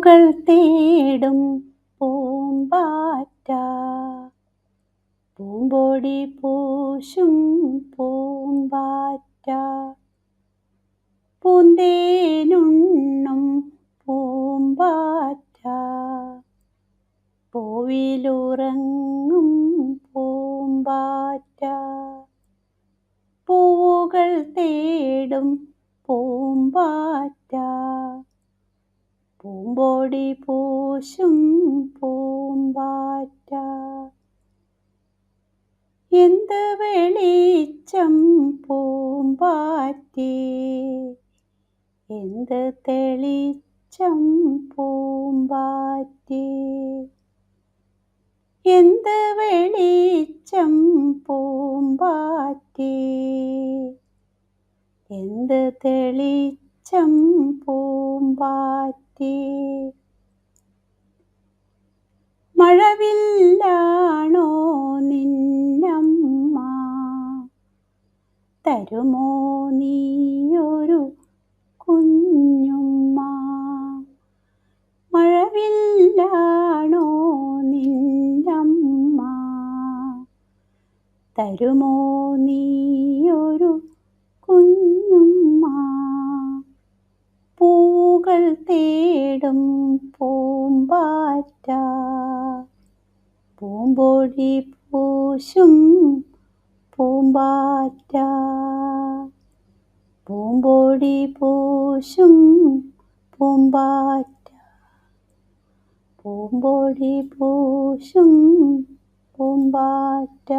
പൂവുകൾ തേടും പൂമ്പാറ്റ, പൂമ്പൊടി പൂശും പൂമ്പാറ്റ, പൂന്തേനുണ്ണും പൂമ്പാറ്റ, പൂവിലുറങ്ങും പൂമ്പാറ്റ, പൂവുകൾ തേടും പൂമ്പാറ്റ, പൂമ്പൊടി പൂശും പൂമ്പാറ്റ. എന്ത് വെളിച്ചം പൂമ്പാറ്റേ, എന്ത് തെളിച്ചം പൂമ്പാറ്റേ, എന്ത് വെളിച്ചം പൂമ്പാറ്റേ, എന്ത് തെളിച്ചം പൂമ്പാറ്റേ. മഴവില്ലാണോ നിന്നമ്മ, തരുമോ നീയൊരു കുഞ്ഞുമ്മ. മഴവില്ലാണോ നിന്നമ്മ, തരുമോ നീയൊരു കുഞ്ഞുമ്മ. പൂവുകൾ തേടും പൂമ്പാറ്റ, പൂമ്പൊടി പൂശും പൂമ്പാറ്റ, പൂമ്പൊടി പൂശും പൂമ്പാറ്റ, പൂമ്പൊടി പൂശും പൂമ്പാറ്റ.